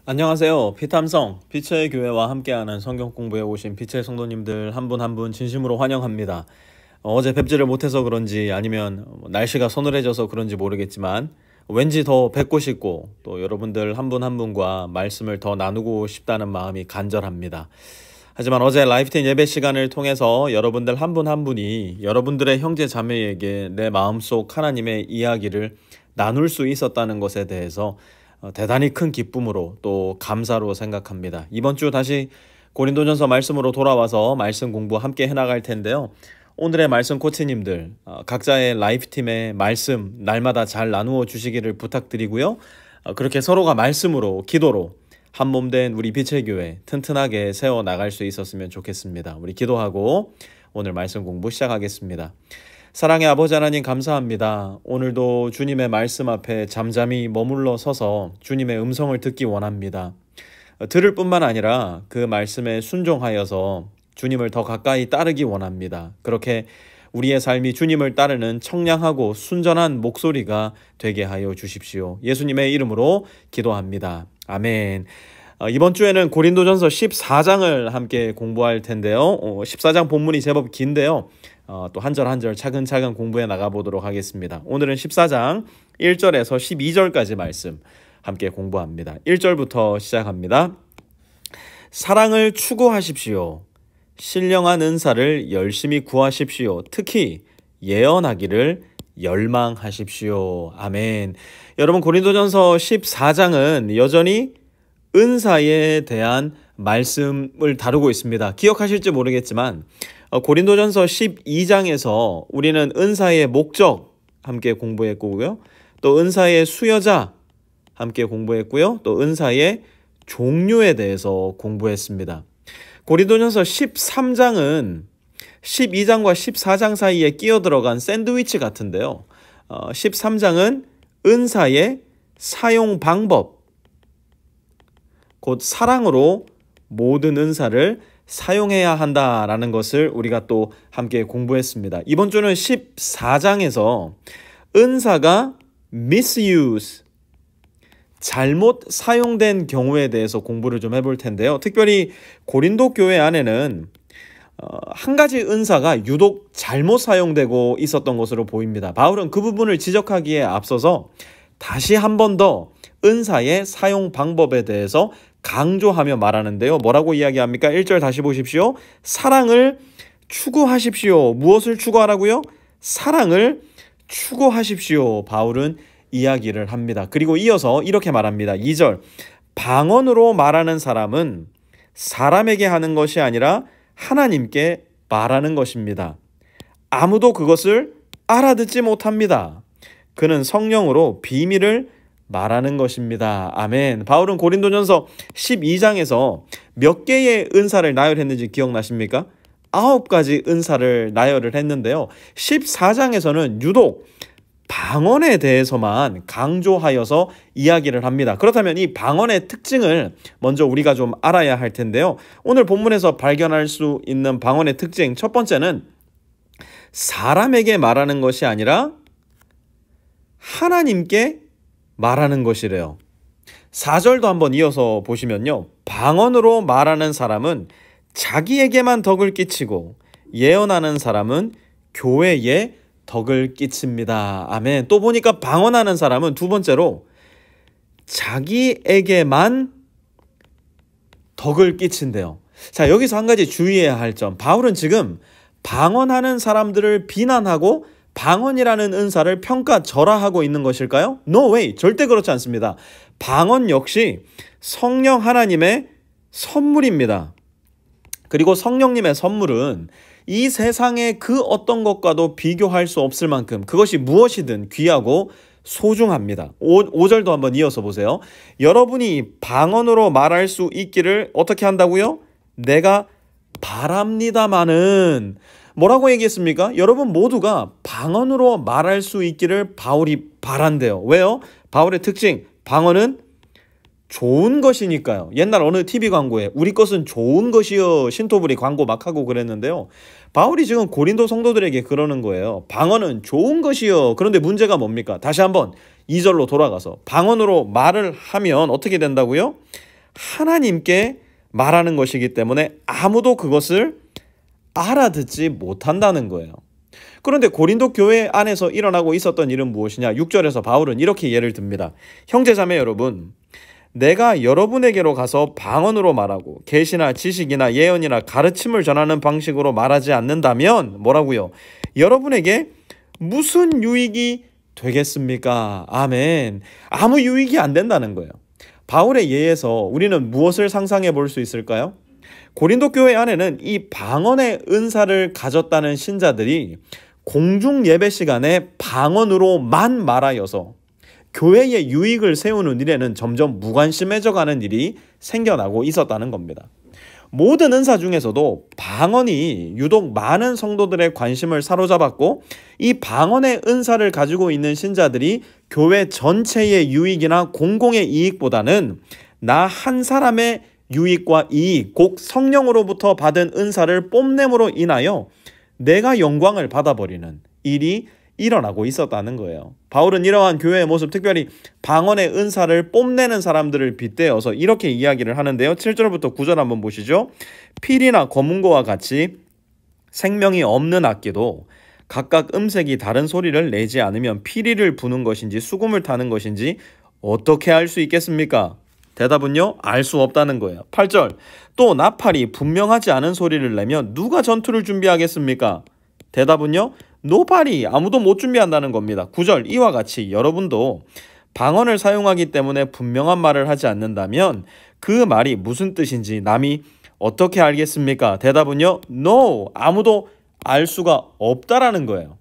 안녕하세요. 피탐성 빛의 교회와 함께하는 성경 공부에 오신 빛의 성도님들 한 분 한 분 진심으로 환영합니다. 어제 뵙지를 못해서 그런지 아니면 날씨가 서늘해져서 그런지 모르겠지만 왠지 더 뵙고 싶고 또 여러분들 한 분 한 분과 말씀을 더 나누고 싶다는 마음이 간절합니다. 하지만 어제 라이프텐 예배 시간을 통해서 여러분들 한 분 한 분이 여러분들의 형제 자매에게 내 마음속 하나님의 이야기를 나눌 수 있었다는 것에 대해서 대단히 큰 기쁨으로 또 감사로 생각합니다. 이번 주 다시 고린도전서 말씀으로 돌아와서 말씀 공부 함께 해나갈 텐데요. 오늘의 말씀 코치님들 각자의 라이프팀의 말씀 날마다 잘 나누어 주시기를 부탁드리고요. 그렇게 서로가 말씀으로 기도로 한몸된 우리 빛의 교회 튼튼하게 세워나갈 수 있었으면 좋겠습니다. 우리 기도하고 오늘 말씀 공부 시작하겠습니다. 사랑의 아버지 하나님 감사합니다. 오늘도 주님의 말씀 앞에 잠잠히 머물러 서서 주님의 음성을 듣기 원합니다. 들을 뿐만 아니라 그 말씀에 순종하여서 주님을 더 가까이 따르기 원합니다. 그렇게 우리의 삶이 주님을 따르는 청량하고 순전한 목소리가 되게 하여 주십시오. 예수님의 이름으로 기도합니다. 아멘. 이번 주에는 고린도전서 14장을 함께 공부할 텐데요. 14장 본문이 제법 긴데요. 또 한 절 한 절 차근차근 공부해 나가보도록 하겠습니다. 오늘은 14장 1절에서 12절까지 말씀 함께 공부합니다. 1절부터 시작합니다. 사랑을 추구하십시오. 신령한 은사를 열심히 구하십시오. 특히 예언하기를 열망하십시오. 아멘. 여러분 고린도전서 14장은 여전히 은사에 대한 말씀을 다루고 있습니다. 기억하실지 모르겠지만 고린도전서 12장에서 우리는 은사의 목적 함께 공부했고요. 또 은사의 수여자 함께 공부했고요. 또 은사의 종류에 대해서 공부했습니다. 고린도전서 13장은 12장과 14장 사이에 끼어들어간 샌드위치 같은데요. 13장은 은사의 사용 방법, 곧 사랑으로 모든 은사를 사용해야 한다라는 것을 우리가 또 함께 공부했습니다. 이번 주는 14장에서 은사가 misuse, 잘못 사용된 경우에 대해서 공부를 좀 해볼 텐데요. 특별히 고린도 교회 안에는 한 가지 은사가 유독 잘못 사용되고 있었던 것으로 보입니다. 바울은 그 부분을 지적하기에 앞서서 다시 한 번 더 은사의 사용 방법에 대해서 강조하며 말하는데요. 뭐라고 이야기합니까? 1절 다시 보십시오. 사랑을 추구하십시오. 무엇을 추구하라고요? 사랑을 추구하십시오. 바울은 이야기를 합니다. 그리고 이어서 이렇게 말합니다. 2절 방언으로 말하는 사람은 사람에게 하는 것이 아니라 하나님께 말하는 것입니다. 아무도 그것을 알아듣지 못합니다. 그는 성령으로 비밀을 말하는 것입니다. 아멘. 바울은 고린도전서 12장에서 몇 개의 은사를 나열했는지 기억나십니까? 9가지 은사를 나열을 했는데요. 14장에서는 유독 방언에 대해서만 강조하여서 이야기를 합니다. 그렇다면 이 방언의 특징을 먼저 우리가 좀 알아야 할 텐데요. 오늘 본문에서 발견할 수 있는 방언의 특징 첫 번째는 사람에게 말하는 것이 아니라 하나님께 말하는 것이래요. 4절도 한번 이어서 보시면요. 방언으로 말하는 사람은 자기에게만 덕을 끼치고 예언하는 사람은 교회에 덕을 끼칩니다. 아멘. 또 보니까 방언하는 사람은 두 번째로 자기에게만 덕을 끼친대요. 자, 여기서 한 가지 주의해야 할 점. 바울은 지금 방언하는 사람들을 비난하고 방언이라는 은사를 평가절하하고 있는 것일까요? No way. 절대 그렇지 않습니다. 방언 역시 성령 하나님의 선물입니다. 그리고 성령님의 선물은 이 세상의 그 어떤 것과도 비교할 수 없을 만큼 그것이 무엇이든 귀하고 소중합니다. 5절도 한번 이어서 보세요. 여러분이 방언으로 말할 수 있기를 어떻게 한다고요? 내가 바랍니다마는 뭐라고 얘기했습니까? 여러분 모두가 방언으로 말할 수 있기를 바울이 바란대요. 왜요? 바울의 특징, 방언은 좋은 것이니까요. 옛날 어느 TV 광고에 우리 것은 좋은 것이요 신토부리 광고 막 하고 그랬는데요. 바울이 지금 고린도 성도들에게 그러는 거예요. 방언은 좋은 것이요. 그런데 문제가 뭡니까? 다시 한번 2절로 돌아가서 방언으로 말을 하면 어떻게 된다고요? 하나님께 말하는 것이기 때문에 아무도 그것을 알아듣지 못한다는 거예요. 그런데 고린도 교회 안에서 일어나고 있었던 일은 무엇이냐? 6절에서 바울은 이렇게 예를 듭니다. 형제자매 여러분, 내가 여러분에게로 가서 방언으로 말하고 계시나 지식이나 예언이나 가르침을 전하는 방식으로 말하지 않는다면 뭐라고요? 여러분에게 무슨 유익이 되겠습니까? 아멘. 아무 유익이 안 된다는 거예요. 바울의 예에서 우리는 무엇을 상상해 볼 수 있을까요? 고린도 교회 안에는 이 방언의 은사를 가졌다는 신자들이 공중 예배 시간에 방언으로만 말하여서 교회의 유익을 세우는 일에는 점점 무관심해져 가는 일이 생겨나고 있었다는 겁니다. 모든 은사 중에서도 방언이 유독 많은 성도들의 관심을 사로잡았고, 이 방언의 은사를 가지고 있는 신자들이 교회 전체의 유익이나 공공의 이익보다는 나 한 사람의 유익과 이익, 곧 성령으로부터 받은 은사를 뽐냄으로 인하여 내가 영광을 받아버리는 일이 일어나고 있었다는 거예요. 바울은 이러한 교회의 모습, 특별히 방언의 은사를 뽐내는 사람들을 빗대어서 이렇게 이야기를 하는데요. 7절부터 9절 한번 보시죠. 필이나 검은고와 같이 생명이 없는 악기도 각각 음색이 다른 소리를 내지 않으면 피리를 부는 것인지 수금을 타는 것인지 어떻게 알 수 있겠습니까? 대답은요, 알 수 없다는 거예요. 8절, 또 나팔이 분명하지 않은 소리를 내면 누가 전투를 준비하겠습니까? 대답은요, 노발이 아무도 못 준비한다는 겁니다. 9절, 이와 같이 여러분도 방언을 사용하기 때문에 분명한 말을 하지 않는다면 그 말이 무슨 뜻인지 남이 어떻게 알겠습니까? 대답은요, no, 아무도 알 수가 없다라는 거예요.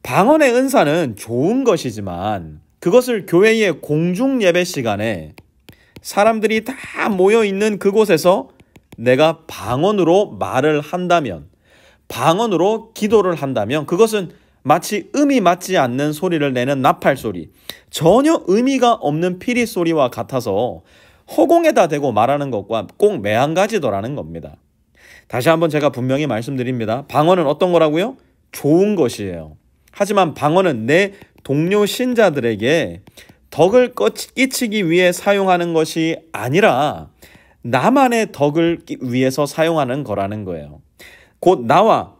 방언의 은사는 좋은 것이지만 그것을 교회의 공중 예배 시간에 사람들이 다 모여있는 그곳에서 내가 방언으로 말을 한다면, 방언으로 기도를 한다면 그것은 마치 음이 맞지 않는 소리를 내는 나팔 소리, 전혀 의미가 없는 피리 소리와 같아서 허공에다 대고 말하는 것과 꼭 매한가지더라는 겁니다. 다시 한번 제가 분명히 말씀드립니다. 방언은 어떤 거라고요? 좋은 것이에요. 하지만 방언은 내 동료 신자들에게 덕을 끼치기 위해 사용하는 것이 아니라 나만의 덕을 위해서 사용하는 거라는 거예요. 곧 나와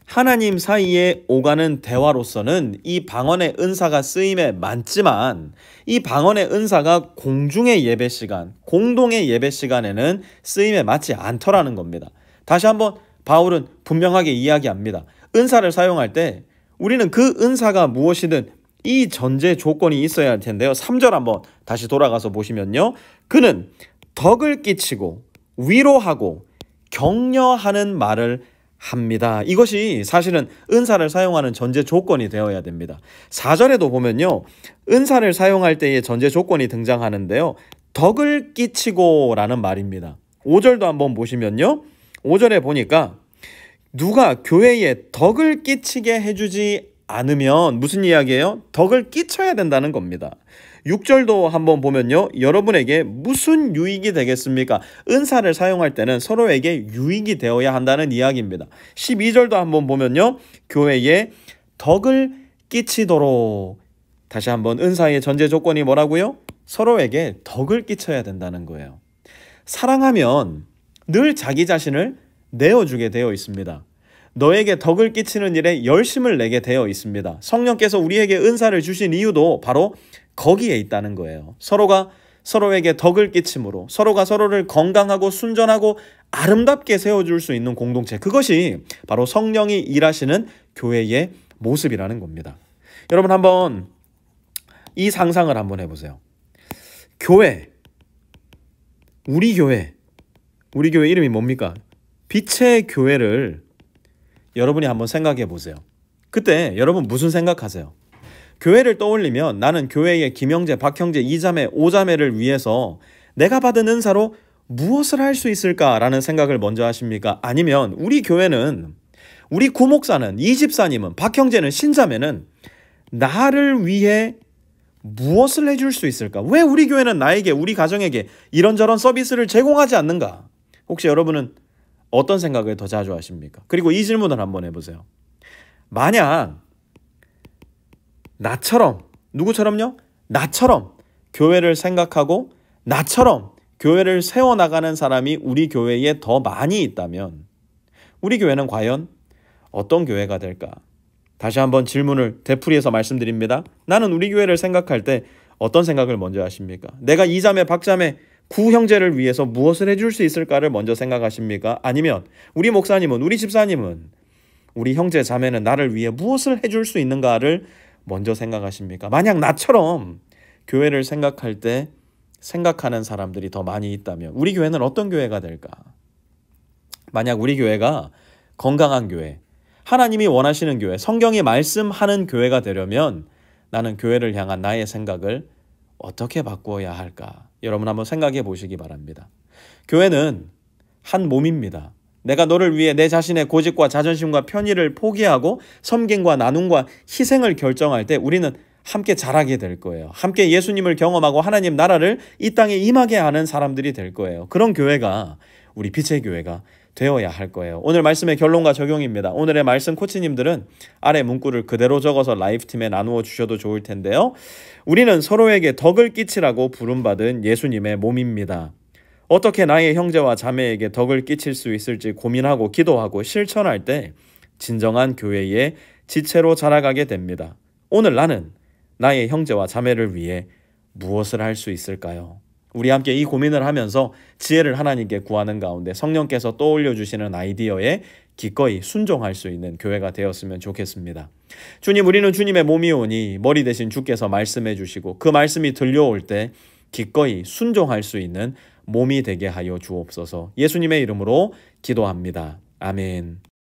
하나님 사이에 오가는 대화로서는 이 방언의 은사가 쓰임에 많지만 이 방언의 은사가 공중의 예배 시간, 공동의 예배 시간에는 쓰임에 맞지 않더라는 겁니다. 다시 한번 바울은 분명하게 이야기합니다. 은사를 사용할 때 우리는 그 은사가 무엇이든 이 전제 조건이 있어야 할 텐데요. 3절 한번 다시 돌아가서 보시면요. 그는 덕을 끼치고 위로하고 격려하는 말을 합니다. 이것이 사실은 은사를 사용하는 전제 조건이 되어야 됩니다. 4절에도 보면요. 은사를 사용할 때의 전제 조건이 등장하는데요. 덕을 끼치고 라는 말입니다. 5절도 한번 보시면요. 5절에 보니까 누가 교회에 덕을 끼치게 해주지 않으면 무슨 이야기예요? 덕을 끼쳐야 된다는 겁니다. 6절도 한번 보면요. 여러분에게 무슨 유익이 되겠습니까? 은사를 사용할 때는 서로에게 유익이 되어야 한다는 이야기입니다. 12절도 한번 보면요. 교회에 덕을 끼치도록, 다시 한번 은사의 전제 조건이 뭐라고요? 서로에게 덕을 끼쳐야 된다는 거예요. 사랑하면 늘 자기 자신을 내어주게 되어 있습니다. 너에게 덕을 끼치는 일에 열심을 내게 되어 있습니다. 성령께서 우리에게 은사를 주신 이유도 바로 거기에 있다는 거예요. 서로가 서로에게 덕을 끼침으로 서로가 서로를 건강하고 순전하고 아름답게 세워줄 수 있는 공동체, 그것이 바로 성령이 일하시는 교회의 모습이라는 겁니다. 여러분 한번 이 상상을 한번 해보세요. 교회, 우리 교회 이름이 뭡니까? 빛의 교회를 여러분이 한번 생각해 보세요. 그때 여러분 무슨 생각하세요? 교회를 떠올리면 나는 교회의 김형제, 박형제, 이자매, 오자매를 위해서 내가 받은 은사로 무엇을 할 수 있을까라는 생각을 먼저 하십니까? 아니면 우리 교회는, 우리 구목사는, 이집사님은, 박형제는, 신자매는 나를 위해 무엇을 해줄 수 있을까? 왜 우리 교회는 나에게, 우리 가정에게 이런저런 서비스를 제공하지 않는가? 혹시 여러분은 어떤 생각을 더 자주 하십니까? 그리고 이 질문을 한번 해보세요. 만약 나처럼, 누구처럼요? 나처럼 교회를 생각하고 나처럼 교회를 세워나가는 사람이 우리 교회에 더 많이 있다면 우리 교회는 과연 어떤 교회가 될까? 다시 한번 질문을 되풀이해서 말씀드립니다. 나는 우리 교회를 생각할 때 어떤 생각을 먼저 하십니까? 내가 이자매 박자매 구형제를 위해서 무엇을 해줄 수 있을까를 먼저 생각하십니까? 아니면 우리 목사님은, 우리 집사님은, 우리 형제 자매는 나를 위해 무엇을 해줄 수 있는가를 먼저 생각하십니까? 만약 나처럼 교회를 생각할 때 생각하는 사람들이 더 많이 있다면 우리 교회는 어떤 교회가 될까? 만약 우리 교회가 건강한 교회, 하나님이 원하시는 교회, 성경이 말씀하는 교회가 되려면 나는 교회를 향한 나의 생각을 어떻게 바꾸어야 할까? 여러분 한번 생각해 보시기 바랍니다. 교회는 한 몸입니다. 내가 너를 위해 내 자신의 고집과 자존심과 편의를 포기하고 섬김과 나눔과 희생을 결정할 때 우리는 함께 자라게 될 거예요. 함께 예수님을 경험하고 하나님 나라를 이 땅에 임하게 하는 사람들이 될 거예요. 그런 교회가 우리 빛의 교회가 되어야 할 거예요. 오늘 말씀의 결론과 적용입니다. 오늘의 말씀 코치님들은 아래 문구를 그대로 적어서 라이프팀에 나누어 주셔도 좋을 텐데요. 우리는 서로에게 덕을 끼치라고 부름받은 예수님의 몸입니다. 어떻게 나의 형제와 자매에게 덕을 끼칠 수 있을지 고민하고 기도하고 실천할 때 진정한 교회의 지체로 자라가게 됩니다. 오늘 나는 나의 형제와 자매를 위해 무엇을 할 수 있을까요? 우리 함께 이 고민을 하면서 지혜를 하나님께 구하는 가운데 성령께서 떠올려 주시는 아이디어에 기꺼이 순종할 수 있는 교회가 되었으면 좋겠습니다. 주님, 우리는 주님의 몸이오니 머리 대신 주께서 말씀해 주시고 그 말씀이 들려올 때 기꺼이 순종할 수 있는 몸이 되게 하여 주옵소서. 예수님의 이름으로 기도합니다. 아멘.